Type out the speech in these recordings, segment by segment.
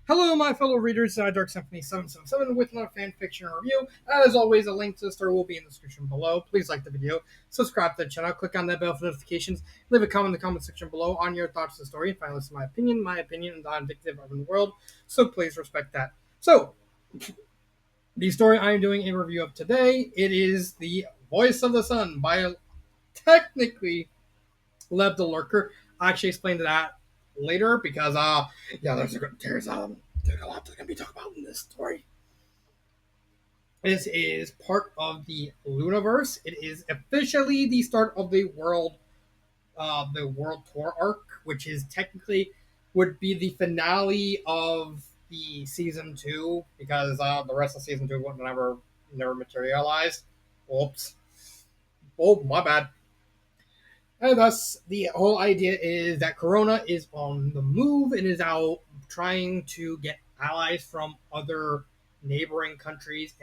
Hello, my fellow readers. Dark Symphony 777 with another fan fiction review. As always, a link to the story will be in the description below. Please like the video, subscribe to the channel, click on that bell for notifications, leave a comment in the comment section below on your thoughts on the story, and finally, listen to my opinion is not indicative of the world, so please respect that. So, the story I am doing a review of today, it is The Voice of the Sun by technically Lev the Lurker. I actually explained that later because there's a lot that can be talked about in this story. This is part of the Lunaverse. It is officially the start of the World Tour arc, which is technically would be the finale of the season 2 because the rest of season 2 would never materialized. Oops. Oh, my bad. And thus, the whole idea is that Corona is on the move and is out trying to get allies from other neighboring countries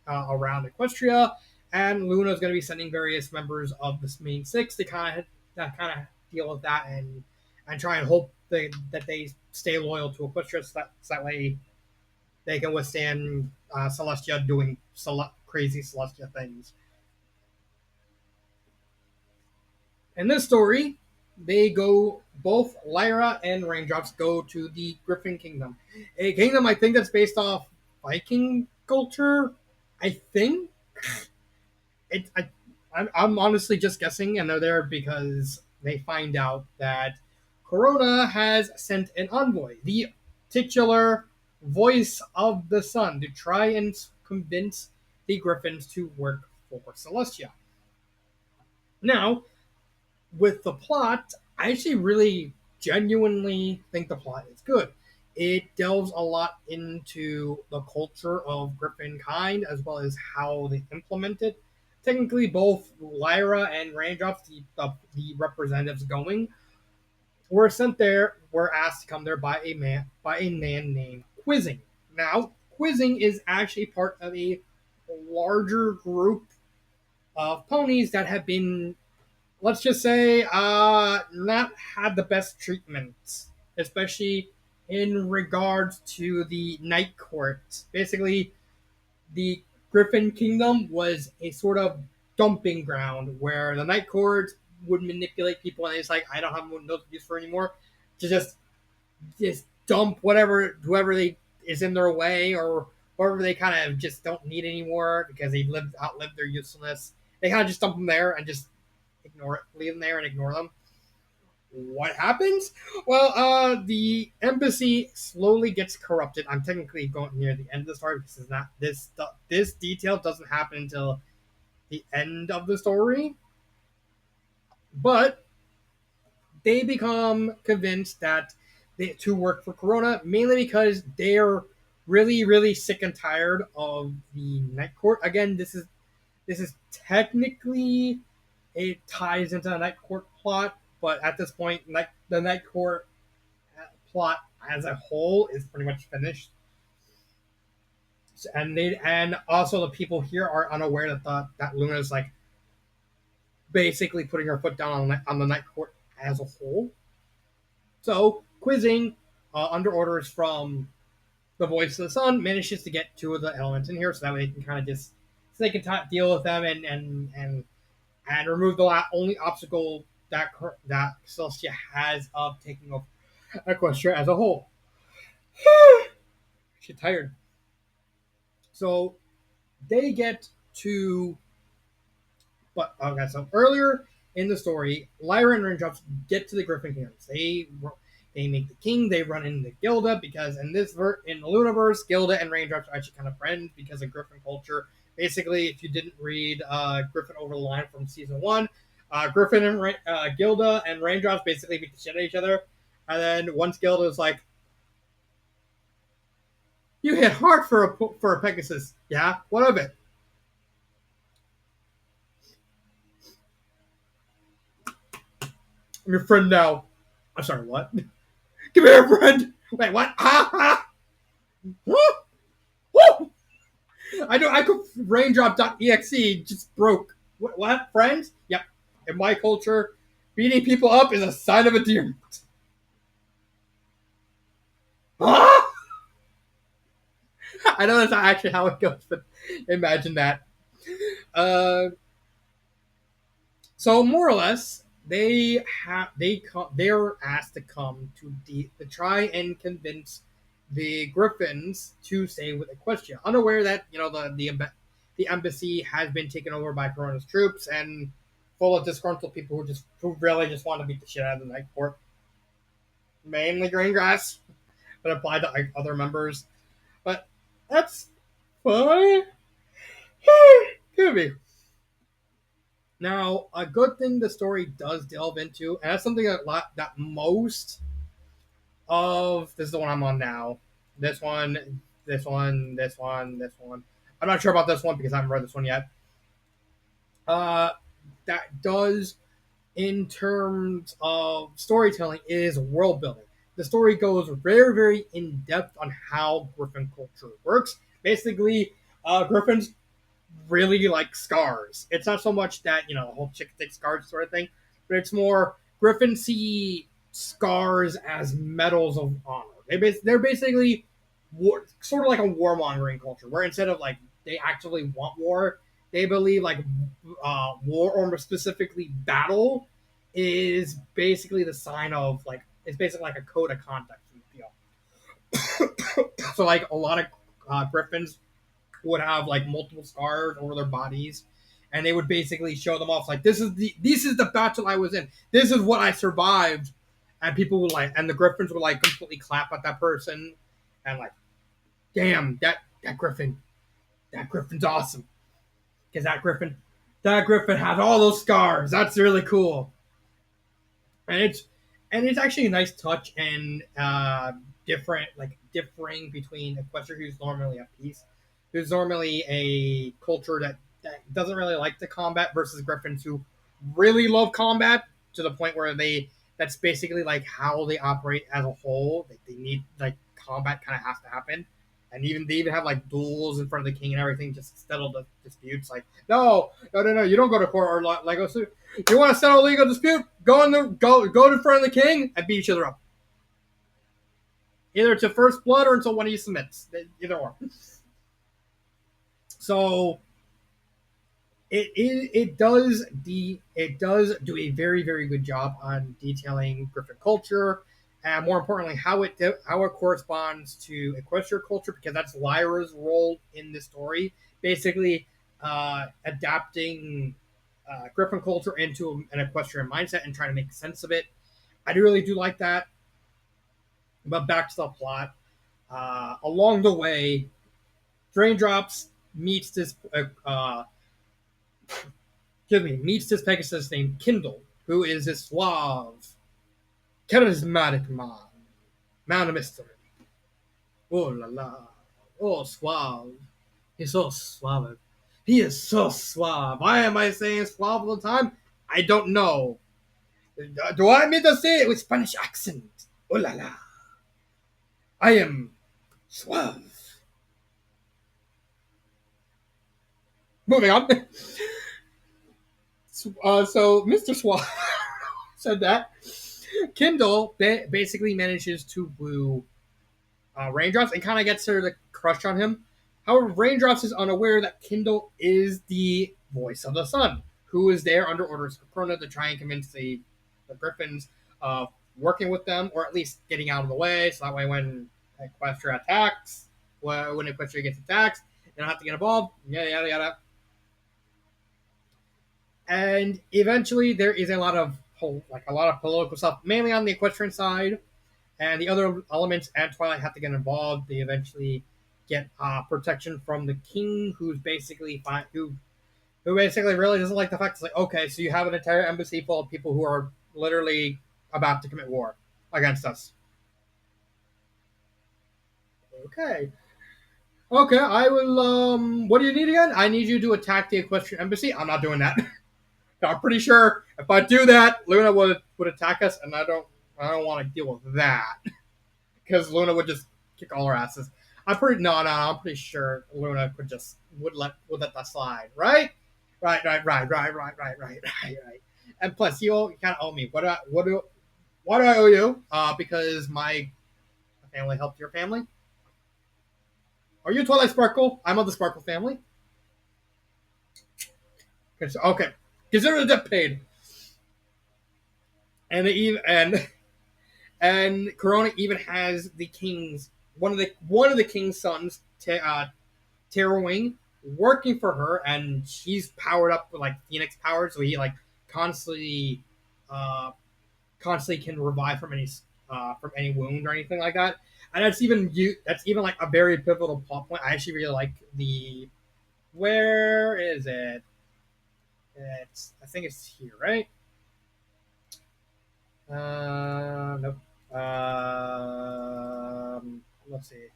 around Equestria. And Luna is going to be sending various members of the main six to kind of deal with that and try and hope that they stay loyal to Equestria so that way they can withstand Celestia doing crazy Celestia things. In this story, they go both Lyra and Raindrops go to the Griffin Kingdom, a kingdom I think that's based off Viking culture. I think it. I'm honestly just guessing, and they're there because they find out that Corona has sent an envoy, the titular voice of the sun, to try and convince the Griffins to work for Celestia. Now, with the plot, I actually really genuinely think the plot is good. It delves a lot into the culture of Griffin kind as well as how they implement it. Technically, both Lyra and Raindrops, the representatives going, were asked to come there by a man named Quizzing. Now, Quizzing is actually part of a larger group of ponies that have been, let's just say, not had the best treatment, especially in regards to the Night Court. Basically, the Griffin Kingdom was a sort of dumping ground where the Night Court would manipulate people, and it's like, I don't have no use for anymore, to just dump whoever they is in their way or whoever they kind of just don't need anymore because they outlived their usefulness. They kind of just dump them there and just leave them there and ignore them. What happens? Well, the embassy slowly gets corrupted. I'm technically going near the end of the story because it's not this detail doesn't happen until the end of the story. But they become convinced that to work for Corona, mainly because they're really, really sick and tired of the Night Court. Again, this is technically it ties into the Night Court plot, but at this point, the Night Court plot as a whole is pretty much finished. And also the people here are unaware that Luna is like basically putting her foot down on the Night Court as a whole. So Quizzing, under orders from the Voice of the Sun, manages to get two of the elements in here, so that way they can kind of just so they can deal with them and remove the only obstacle that Celestia has of taking over Equestria as a whole. She's tired. So they get to, but okay. So earlier in the story, Lyra and Raindrops get to the Griffin Kingdoms. They make the king. They run into Gilda because in the Lunaverse, Gilda and Raindrops are actually kind of friends because of Griffin culture. Basically, if you didn't read Griffin Over the Line from season 1, Griffin and Gilda and Raindrops basically beat the shit out of each other. And then once Gilda was like, "You hit hard for a Pegasus, yeah? What of it?" I'm your friend now. I'm sorry, what? Give me a friend. Wait, what? Woo! I could raindrop.exe just broke. What? Friends? Yep. In my culture, beating people up is a sign of endearment. Huh? I know that's not actually how it goes, but imagine that. Uh, so more or less, they're asked to come to try and convince the Griffins to stay with Equestria, unaware that the embassy has been taken over by Corona's troops and full of disgruntled people who really just want to beat the shit out of the Night Court, mainly Greengrass, but applied to like, other members. But that's fine. Could be. Now, a good thing the story does delve into, and that's something that most of this is the one I'm on now. This one, this one, this one, this one. I'm not sure about this one because I haven't read this one yet. Uh, that does in terms of storytelling is world building. The story goes very, very in depth on how Griffin culture works. Basically, Griffins really like scars. It's not so much that the whole chick takes scars sort of thing, but it's more Griffins see scars as medals of honor. They're basically sort of like a warmongering culture, where instead of like they actively want war, they believe like war or specifically battle is basically the sign of like it's basically like a code of conduct. So like a lot of Griffins would have like multiple scars over their bodies, and they would basically show them off like this is the battle I was in. This is what I survived, and people would like, and the Griffins would like completely clap at that person, and like, damn that Griffin's awesome because that Griffin had all those scars. That's really cool, and it's actually a nice touch and differing between Equestria, who's normally at peace, who's normally a culture that doesn't really like the combat, versus Griffins who really love combat to the point where that's basically like how they operate as a whole. Like they need like combat kind of has to happen, and they even have like duels in front of the king and everything just to settle the disputes. Like no, you don't go to court or Lego. You want to settle a legal dispute? Go in front of the king and beat each other up. Either to first blood or until one of you submits. Either or. So it does do a very, very good job on detailing Griffin culture, and more importantly how it corresponds to Equestria culture, because that's Lyra's role in the story, basically adapting Griffin culture into an Equestrian mindset and trying to make sense of it. I really do like that. But back to the plot. Along the way, Raindrops meets this meets this Pegasus named Kindle, who is a suave, charismatic man of mystery. Oh la la, oh suave, he's so suave. He is so suave. Why am I saying suave all the time? I don't know. Do I mean to say it with Spanish accent? Oh la la. I am suave. Moving on. So Mr. Suave said that Kindle basically manages to woo Raindrops and kind of gets her to crush on him. However, Raindrops is unaware that Kindle is the voice of the sun, who is there under orders of Krona to try and convince the Griffins of working with them, or at least getting out of the way, so that way when Equestria attacks, when Equestria gets attacked, they don't have to get involved, yada, yada, yada. And eventually there is a lot of political stuff, mainly on the Equestrian side, and the other elements and Twilight have to get involved. They eventually get protection from the king, who's basically who basically really doesn't like the fact it's like, okay, so you have an entire embassy full of people who are literally about to commit war against us. Okay, I will. What do you need again? I need you to attack the Equestrian embassy. I'm not doing that. I'm pretty sure if I do that, Luna would attack us, and I don't want to deal with that because Luna would just kick all our asses. I'm pretty sure Luna would let that slide, right? Right. And plus, you kind of owe me. Why do I owe you? Because my family helped your family. Are you Twilight Sparkle? I'm of the Sparkle family. Okay. Consider the debt paid. And they even and Corona even has the king's one of the king's sons, Terra Wing, working for her, and she's powered up with like Phoenix power, so he like constantly, uh, constantly can revive from any wound or anything like that. And that's even like a very pivotal plot point. I actually really like the where is it? It's I think it's here, right? Nope. Let's see.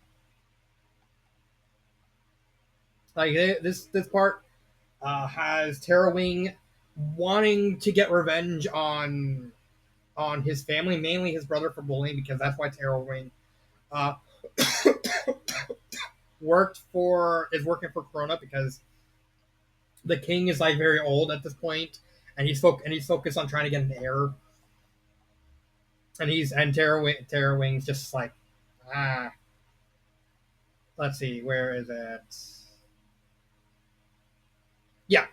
Like this part has Terra Wing wanting to get revenge on his family, mainly his brother for bullying, because that's why Terra Wing uh, is working for Corona, because the king is like very old at this point, and he's focused on trying to get an heir, and Terra Wing's just like ah. Let's see, where is it? Yeah,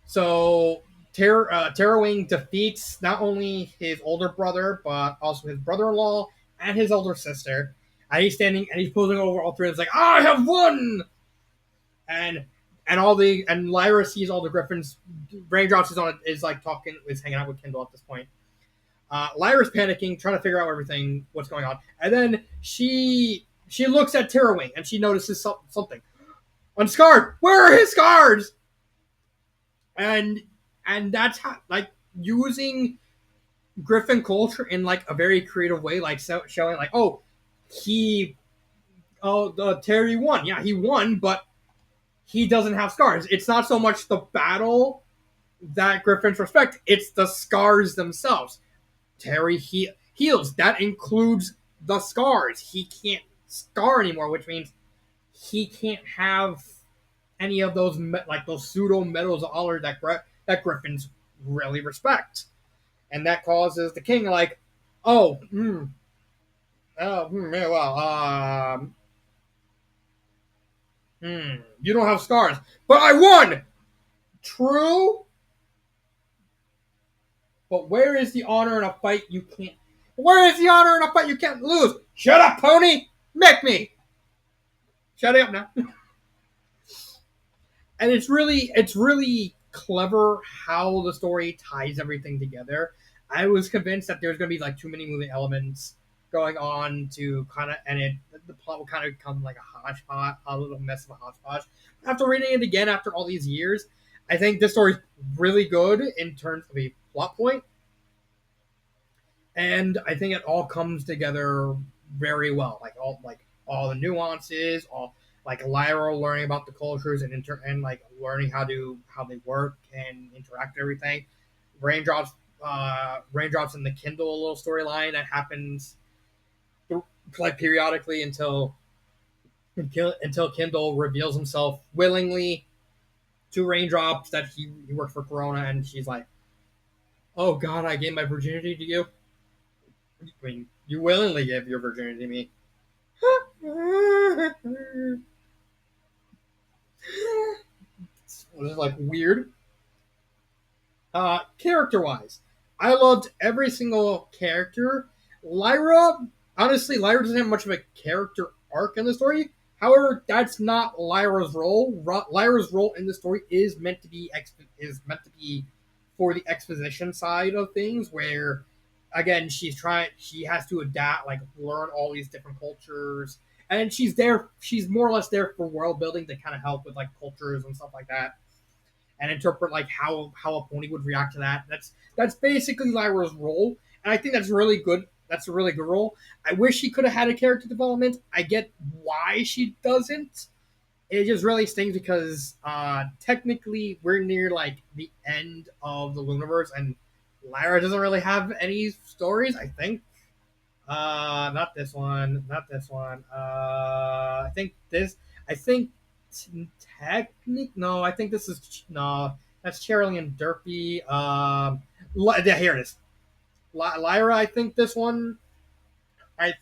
so Terra Wing defeats not only his older brother, but also his brother-in-law and his older sister. And he's standing and he's posing over all three. And it's like, I have won! And and Lyra sees all the griffins. Raindrops is like is hanging out with Kindle at this point. Lyra's panicking, trying to figure out what's going on, and then she looks at Terra Wing and she notices something. Unscarred. Where are his scars? And that's how like using Griffin culture in like a very creative way, like showing like, oh, he, the Terry won. Yeah, he won, but he doesn't have scars. It's not so much the battle that Griffins respect; it's the scars themselves. Terry heals. That includes the scars. He can't scar anymore, which means he can't have any of those like those pseudo medals of honor that Griffins really respect, and that causes the king like, oh, yeah, well, you don't have scars, but I won. True, but where is the honor in a fight you can't? Where is the honor in a fight you can't lose? Shut up, pony. Make me. Shut up now. And it's really clever how the story ties everything together. I was convinced that there's going to be like too many moving elements going on to kind of, and the plot will kind of become like a hodgepodge, a little mess of a hodgepodge. After reading it again after all these years, I think this story's really good in terms of a plot point, and I think it all comes together very well. Like all the nuances, all like Lyra learning about the cultures and like learning how they work and interact and everything. Raindrops, raindrops in the Kindle little storyline that happens like periodically until Kindle reveals himself willingly to Raindrops that he worked for Corona, and she's like, "Oh God, I gave my virginity to you." I mean, you willingly gave your virginity to me. It's like weird. Character wise, I loved every single character. Lyra, honestly, Lyra doesn't have much of a character arc in the story. However, that's not Lyra's role. Lyra's role in the story is meant to be for the exposition side of things, where again she has to adapt, like learn all these different cultures, and she's more or less there for world building to kind of help with like cultures and stuff like that, and interpret like how a pony would react to that. That's basically Lyra's role, and I think that's really good. That's a really good role. I wish she could have had a character development. I get why she doesn't. It just really stings because technically we're near like the end of the Looniverse, and Lyra doesn't really have any stories. I think. Not this one. Not this one. I think this. I think technic. No, I think this is no. That's Cheryl and Derpy. Yeah, here it is. Lyra. I think this one. I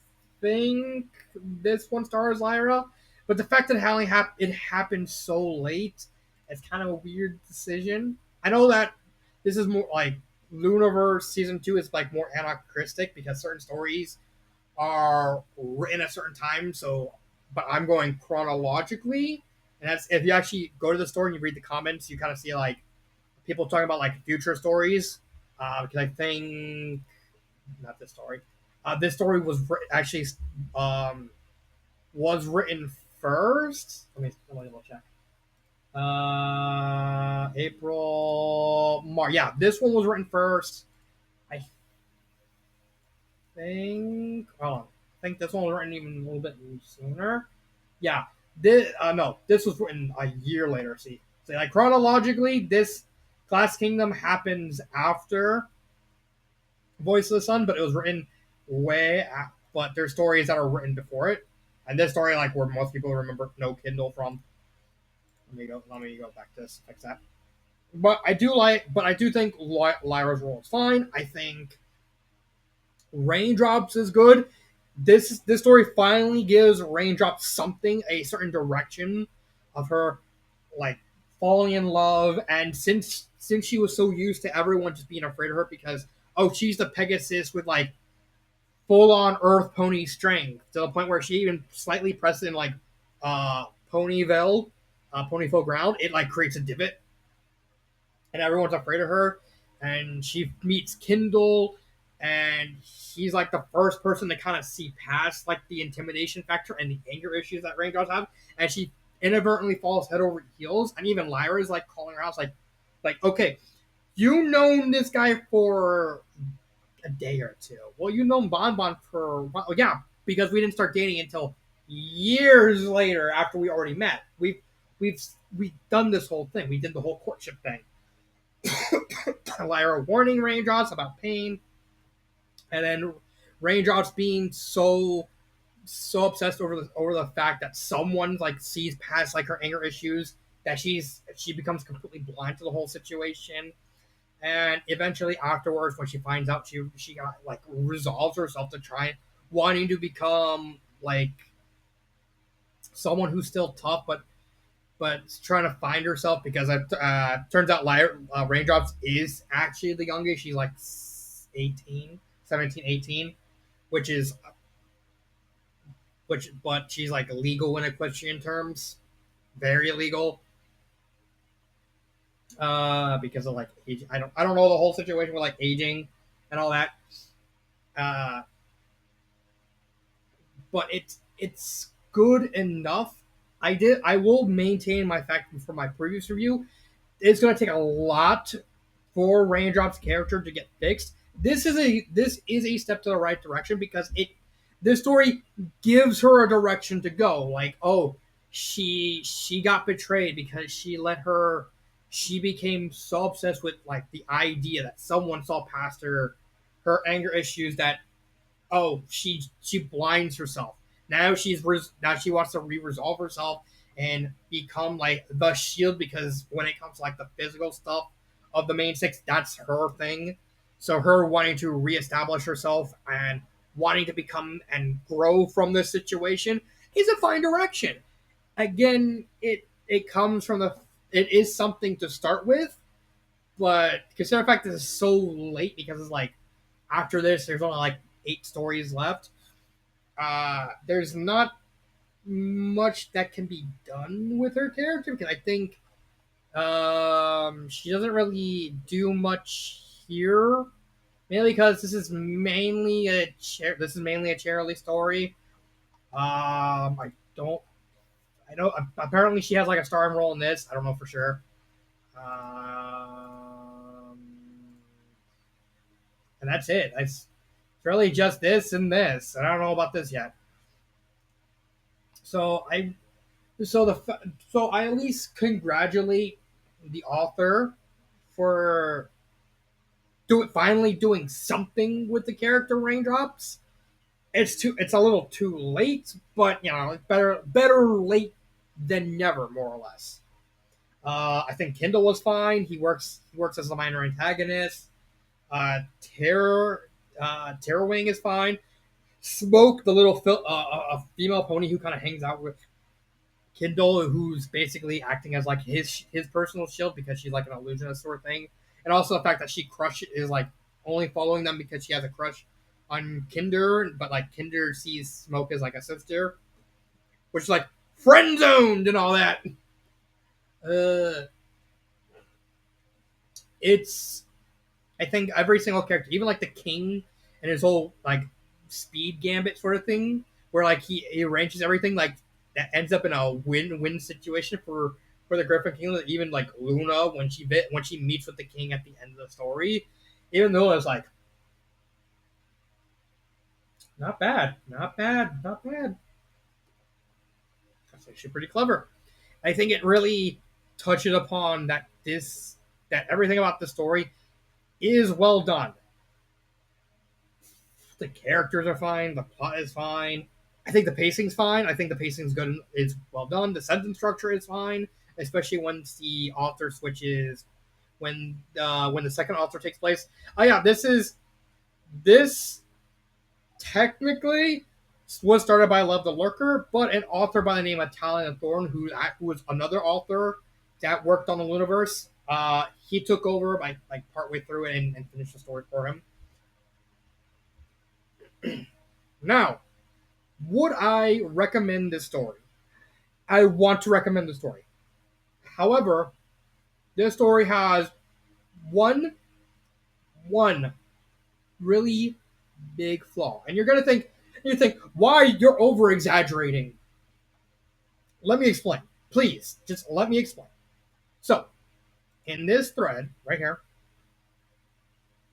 think this one stars Lyra. But the fact that it happened so late, it's kind of a weird decision. I know that this is more like Lunaverse season 2 is like more anachronistic because certain stories are written at certain times. So, but I'm going chronologically, and that's if you actually go to the story and you read the comments, you kind of see like people talking about like future stories. Because I think not this story. This story was actually um, was written first. Let me double check. April, March. Yeah, this one was written first. I think. Hold on. I think this one was written even a little bit sooner. Yeah. This no, this was written a year later. See, so like chronologically, this Glass Kingdom happens after Voice of the Sun, but it was written but there's stories that are written before it, and this story like where most people remember No Kindle from. Let me go back to this. Fix that. But I do think Lyra's role is fine. I think Raindrops is good. This story finally gives Raindrops something, a certain direction of her like falling in love, and since she was so used to everyone just being afraid of her because oh she's the Pegasus with like full on Earth pony strength to the point where she even slightly presses in like Ponyville, Ponyville ground, it like creates a divot and everyone's afraid of her. And she meets Kindle, and he's like the first person to kind of see past like the intimidation factor and the anger issues that Raindrops have. And she inadvertently falls head over heels. And even Lyra is like calling her out, like okay, you known this guy for a day or two. Well, you known Bon Bon for yeah, because we didn't start dating until years later after we already met. We've done this whole thing. We did the whole courtship thing. Lyra warning Raindrops about pain, and then Raindrops being so obsessed over the fact that someone like sees past like her anger issues that she becomes completely blind to the whole situation. And eventually afterwards, when she finds out she got like resolves herself to try wanting to become like someone who's still tough but trying to find herself because it turns out Raindrops is actually the youngest. She's like 18, 17, 18, which is but she's like legal in equestrian terms, very illegal. Because of like age. I don't know the whole situation with like aging and all that. Uh, but it's good enough. I will maintain my fact from my previous review. It's going to take a lot for Raindrop's character to get fixed. This is a step to the right direction because this story gives her a direction to go. Like, oh, she got betrayed because she became so obsessed with like the idea that someone saw past her anger issues that oh she blinds herself. Now she wants to re-resolve herself and become like the shield because when it comes to like the physical stuff of the main six, that's her thing. So her wanting to reestablish herself and wanting to become and grow from this situation is a fine direction. Again, it comes from the it is something to start with, but consider the fact that it's so late because it's like after this there's only like 8 stories left. There's not much that can be done with her character because I think she doesn't really do much here, mainly because this is mainly a Charlie story. I know apparently she has like a starring role in this. I don't know for sure. And that's it. It's really just this and this. And I don't know about this yet. So I so the so I at least congratulate the author for finally doing something with the character Raindrops. It's a little too late, but you know, better late than never, more or less. I think Kindle was fine. He works as a minor antagonist. Terror Wing is fine. Smoke, the little a female pony who kind of hangs out with. Kindle, who's basically acting as like his personal shield because she's like an illusionist sort of thing, and also the fact that she crush is like only following them because she has a crush on Kinder, but like Kinder sees Smoke as like a sister, which is like friend zoned and all that. Uh, it's I think every single character, even like the king and his whole like speed gambit sort of thing, where like he arranges everything like that ends up in a win-win situation for the Griffin Kingdom. Even like Luna when she meets with the king at the end of the story, even though it's like not bad, not bad, not bad. That's actually pretty clever. I think it really touches upon that everything about the story is well done. The characters are fine. The plot is fine. I think the pacing's fine. I think the pacing's good. It's well done. The sentence structure is fine, especially once the author switches. When the second author takes place. Oh yeah, this technically was started by Love the Lurker, but an author by the name of Talon and Thorn, who was another author that worked on the Universe. He took over by like partway through it and finished the story for him. Now, would I recommend this story? I want to recommend the story. However, this story has one one really big flaw, and you think why you're over exaggerating. Let me explain, please. Just let me explain. So, in this thread right here,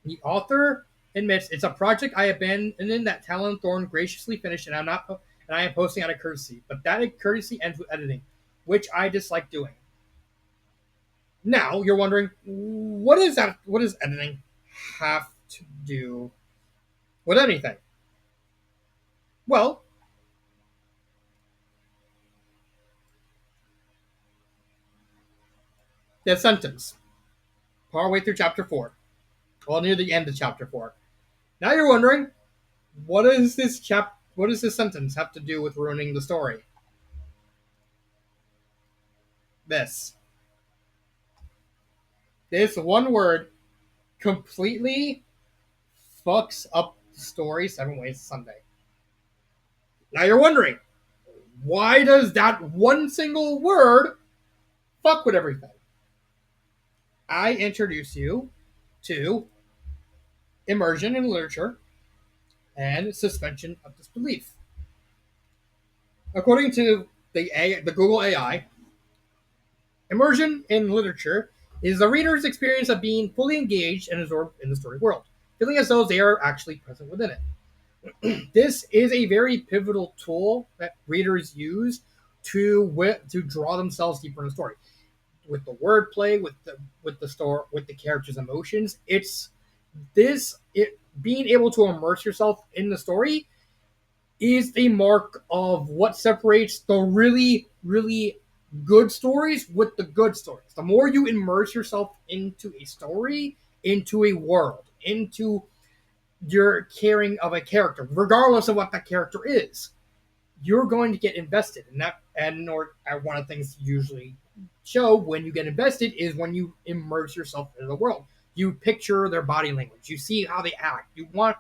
the author admits it's a project I abandoned that Talon Thorn graciously finished, and I am posting out of courtesy. But that courtesy ends with editing, which I dislike doing. Now you're wondering, what is that? What does editing have to do with anything? Well, the sentence, partway through chapter 4, well, near the end of chapter 4. Now you're wondering, what does this sentence have to do with ruining the story? This. This one word completely fucks up the story 7 ways to Sunday. Now you're wondering, why does that one single word fuck with everything? I introduce you to immersion in literature and suspension of disbelief. According to the Google AI, immersion in literature is the reader's experience of being fully engaged and absorbed in the story world, feeling as though they are actually present within it. This is a very pivotal tool that readers use to draw themselves deeper in the story. With the wordplay, with the story, with the characters' emotions, it being able to immerse yourself in the story is a mark of what separates the really, really good stories with the good stories. The more you immerse yourself into a story, into a world, into your caring of a character, regardless of what that character is, you're going to get invested in that. And one of the things usually show when you get invested is when you immerse yourself in the world. You picture their body language. You see how they act. You want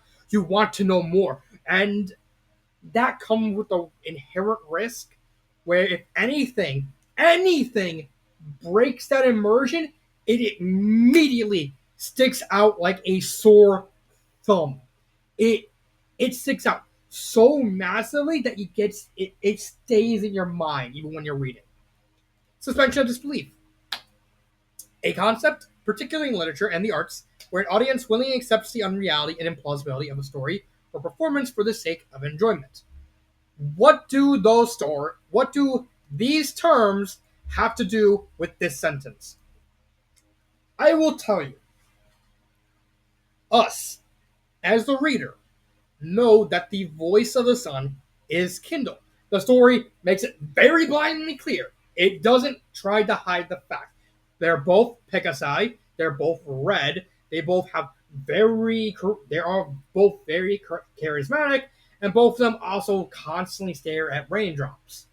to know more, and that comes with the inherent risk where if anything breaks that immersion, it immediately sticks out like a sore thumb. It it sticks out so massively that it stays in your mind even when you're reading. Suspension of disbelief. A concept, particularly in literature and the arts, where an audience willingly accepts the unreality and implausibility of a story or performance for the sake of enjoyment. What do these terms have to do with this sentence? I will tell you. Us, as the reader, know that the voice of the sun is Kindle. The story makes it very blindly clear. It doesn't try to hide the fact. They're both Pegasi. They're both red. They are both very charismatic, and both of them also constantly stare at raindrops.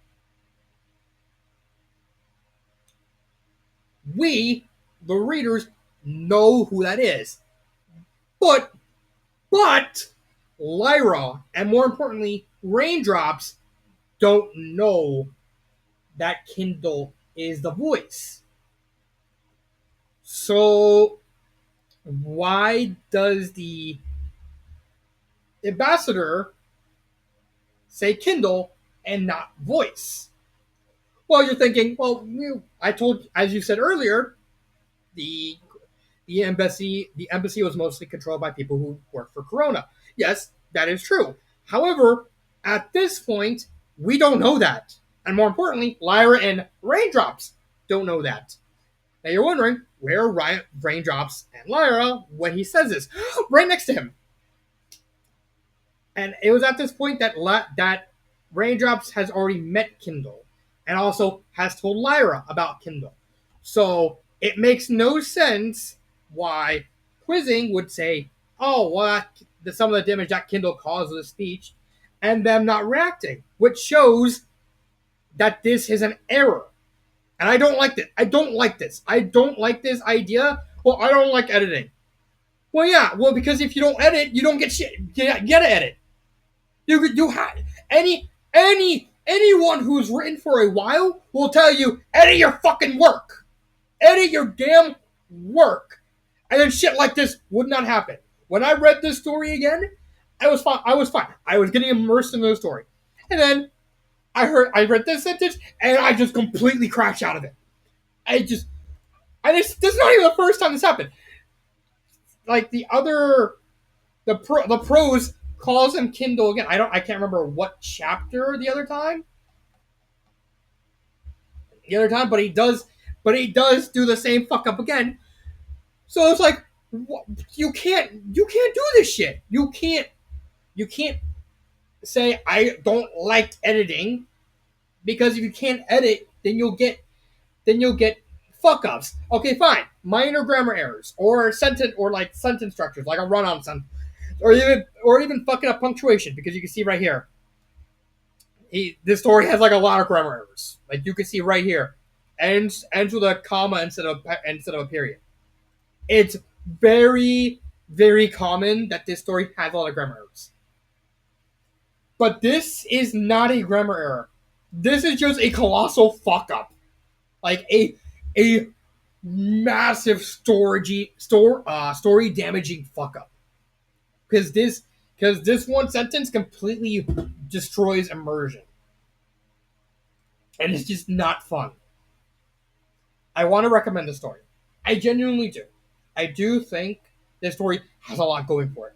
We, the readers, know who that is. But, but, Lyra, and more importantly, Raindrops, don't know that Kindle is the voice. So, why does the ambassador say Kindle and not voice? Well, you're thinking, well, I told, as you said earlier, the the embassy was mostly controlled by people who work for Corona. Yes, that is true. However, at this point, we don't know that, and more importantly, Lyra and Raindrops don't know that. Now you're wondering where are Raindrops and Lyra when he says this? Right next to him. And it was at this point that that Raindrops has already met Kindle, and also has told Lyra about Kindle. So it makes no sense why Quizzing would say, "Oh, well, some of the damage that Kindle caused with the speech," and them not reacting, which shows that this is an error. And I don't like this. I don't like this. I don't like this idea. Well, I don't like editing. Well, yeah. Well, because if you don't edit, you don't get shit. You gotta edit. You have anyone who's written for a while will tell you edit your fucking work, edit your damn work, and then shit like this would not happen. When I read this story again, I was fine. I was fine. I was getting immersed in the story, and then I read this sentence and I just completely crashed out of it. I just and this is not even the first time this happened. Like the pros calls him Kindle again. I can't remember what chapter the other time, but he does do the same fuck up again. So it's like you can't do this shit. You can't say I don't like editing, because if you can't edit, then you'll get fuck ups. Okay, fine, minor grammar errors or sentence structures, like a run on sentence, or even fucking up punctuation, because you can see right here, this story has like a lot of grammar errors. Like you can see right here, ends with a comma instead of a period. It's very common that this story has a lot of grammar errors. But this is not a grammar error. This is just a colossal fuck up, like a massive story damaging fuck up. Because this one sentence completely destroys immersion, and it's just not fun. I want to recommend the story. I genuinely do. I do think this story has a lot going for it,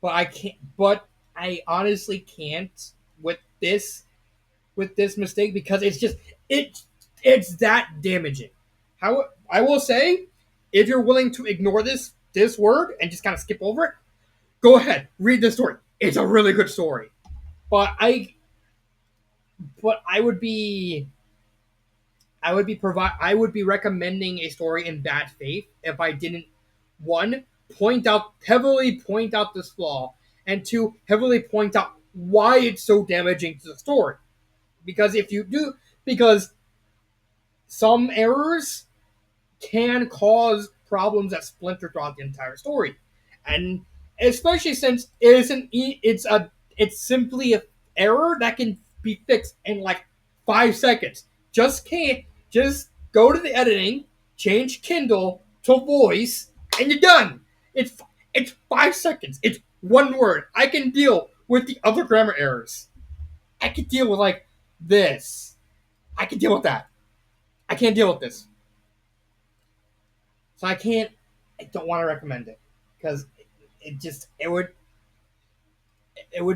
but I can't. But I honestly can't with this mistake, because it's that damaging. How I will say, if you're willing to ignore this word and just kind of skip over it, go ahead, read the story. It's a really good story. But I would be I would be recommending a story in bad faith if I didn't, one, heavily point out this flaw, and two, heavily point out why it's so damaging to the story. Because if you do, because some errors can cause problems that splinter throughout the entire story, and especially since it isn't, it's simply an error that can be fixed in like 5 seconds. Just go to the editing, change Kindle to voice, and you're done. It's 5 seconds. It's one word. I can deal with the other grammar errors. I can deal with like this. I can deal with that. I can't deal with this. So I don't want to recommend it, because it would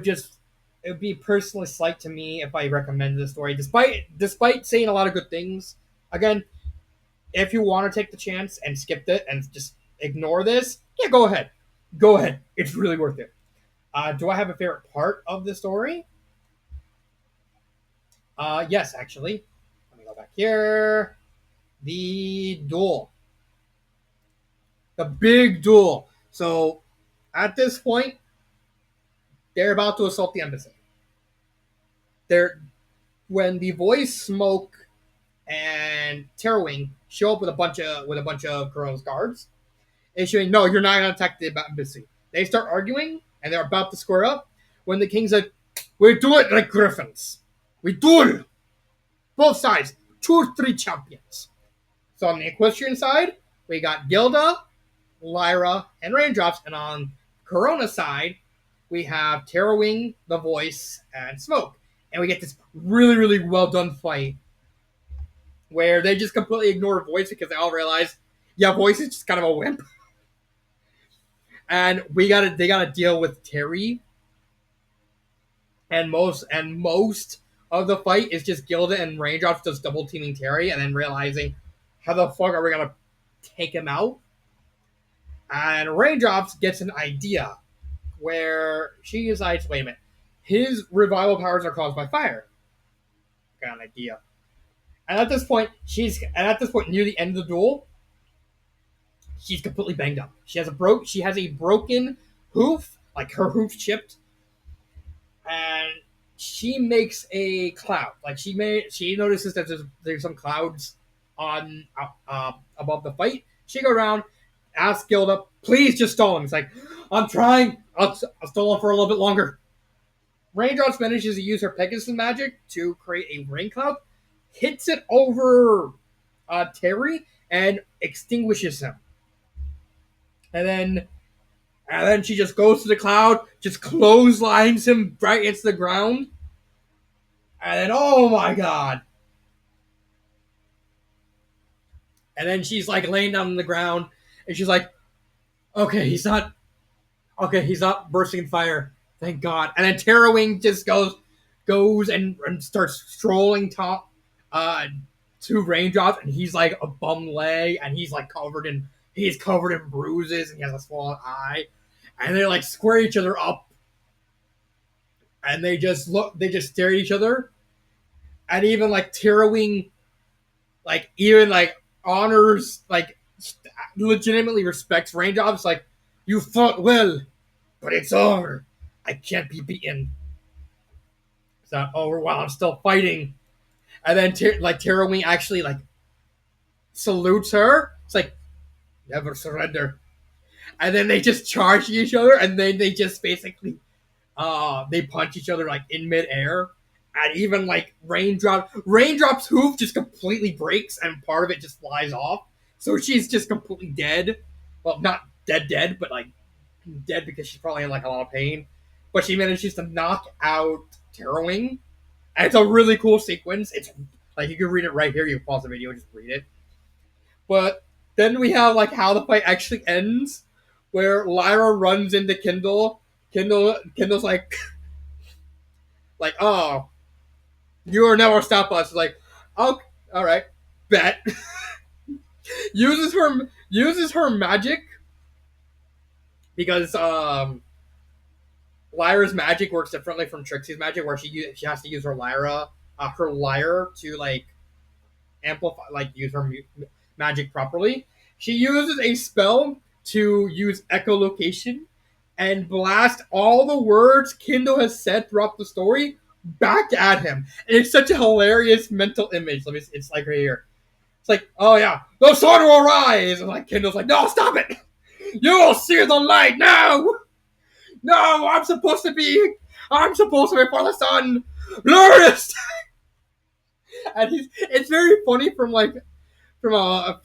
just it would be personally slight to me if I recommended the story, despite saying a lot of good things. Again, if you want to take the chance and skip it and just ignore this, yeah, go ahead. Go ahead. It's really worth it. Do I have a favorite part of the story? Yes, actually. Let me go back here. The duel. The big duel. So, at this point, they're about to assault the embassy. They're when the voice smoke and Terrorwing show up with a bunch of girls guards, issuing, "No, you're not gonna attack the embassy." They start arguing, and they're about to square up when the king said, "We do it like griffins. We duel both sides, 2 or 3 champions." So on the equestrian side, we got Gilda, Lyra, and Raindrops, and on Corona side, we have Terrorwing, The Voice, and Smoke. And we get this really, really well done fight where they just completely ignore Voice because they all realize, yeah, Voice is just kind of a wimp. And they gotta deal with Terry. And most of the fight is just Gilda and Raindrops just double teaming Terry and then realizing, how the fuck are we gonna take him out? And Raindrops gets an idea where she decides, wait a minute, his revival powers are caused by fire. Got an idea. And at this point, near the end of the duel, she's completely banged up. She has a broken hoof, like her hoof chipped, and she makes a cloud. Like she notices that there's some clouds on above the fight. She goes around, asks Gilda, please just stall him. It's like, I'm trying. I'll stall him for a little bit longer. Raindrops manages to use her Pegasus magic to create a rain cloud, hits it over Terry, and extinguishes him. And then she just goes to the cloud, just clotheslines him right into the ground. And then, oh my god. And then she's like laying down on the ground, and she's like, okay, he's not bursting in fire. Thank God. And then Terrorwing just goes and starts strolling to Raindrops, and he's like a bum leg, and he's covered in bruises, and he has a swollen eye. And they like square each other up, and they just stare at each other. And even like Terrorwing, like even like honors, like legitimately respects Raindrops. Like, you fought well, but it's over. I can't be beaten. It's not over while I'm still fighting. And then Terrorwing actually like salutes her. It's like, never surrender. And then they just charge each other, and then they just basically they punch each other like in midair. And even like Raindrop's hoof just completely breaks, and part of it just flies off. So she's just completely dead. Well, not dead, but like dead because she's probably in like a lot of pain. But she manages to knock out Terrorwing. And it's a really cool sequence. It's like, you can read it right here. You can pause the video and just read it. But then we have like how the fight actually ends, where Lyra runs into Kindle. Kindle's like, oh, you will never stop us. Like, oh, all right, bet. uses her magic because Lyra's magic works differently from Trixie's magic, where she has to use her lyre to like amplify, like use her magic properly. She uses a spell to use echolocation and blast all the words Kindle has said throughout the story back at him. And it's such a hilarious mental image. It's like right here. It's like, oh yeah, the sun will rise, and like Kindle's like, no, stop it! You will see the light now. No, I'm supposed to be for the sun. Glorious. And it's very funny from a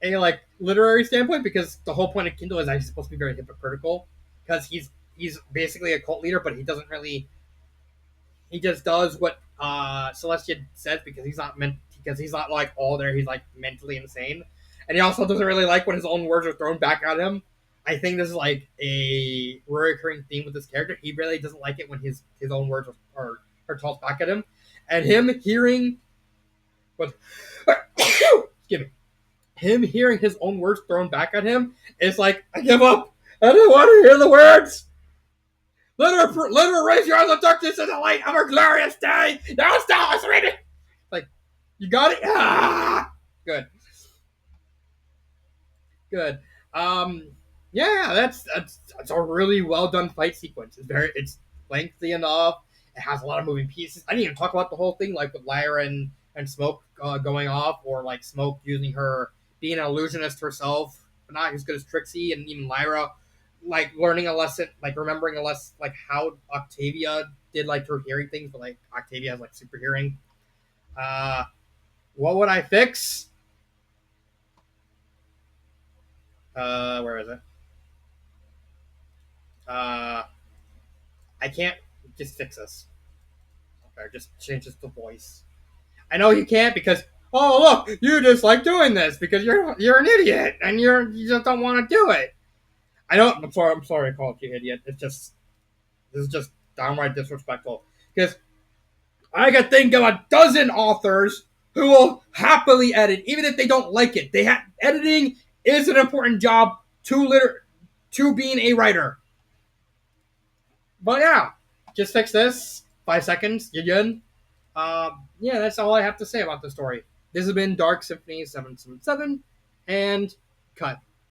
like literary standpoint, because the whole point of Kindle is that he's supposed to be very hypocritical, because he's basically a cult leader, but he just does what Celestia says, because he's not like all there. He's like mentally insane, and he also doesn't really like when his own words are thrown back at him. I think this is like a recurring theme with this character. He really doesn't like it when his own words are tossed back at him, and him hearing what excuse me, him hearing his own words thrown back at him is like, I give up. I don't want to hear the words. Let her raise your eyes of darkness in the light of her glorious day. Now stop us reading. Like, you got it. Ah, good. Yeah, that's a really well done fight sequence. It's lengthy enough. It has a lot of moving pieces. I didn't even talk about the whole thing, like with Lyra and and Smoke going off, or like Smoke using her being an illusionist herself, but not as good as Trixie, and even Lyra, like learning a lesson, like remembering a lesson, like how Octavia did like her hearing things, but like Octavia has like super hearing. Uh, what would I fix? Where is it? Uh, I can't just fix this. Okay, just change just the voice. I know you can't because look, you just like doing this because you're an idiot and you just don't want to do it. I know. I'm sorry. I called you idiot. It's just this is just downright disrespectful because I could think of a dozen authors who will happily edit even if they don't like it. Editing is an important job to being a writer. But yeah, just fix this. 5 seconds. You're good. Yeah, that's all I have to say about the story. This has been Dark Symphony 777, and cut.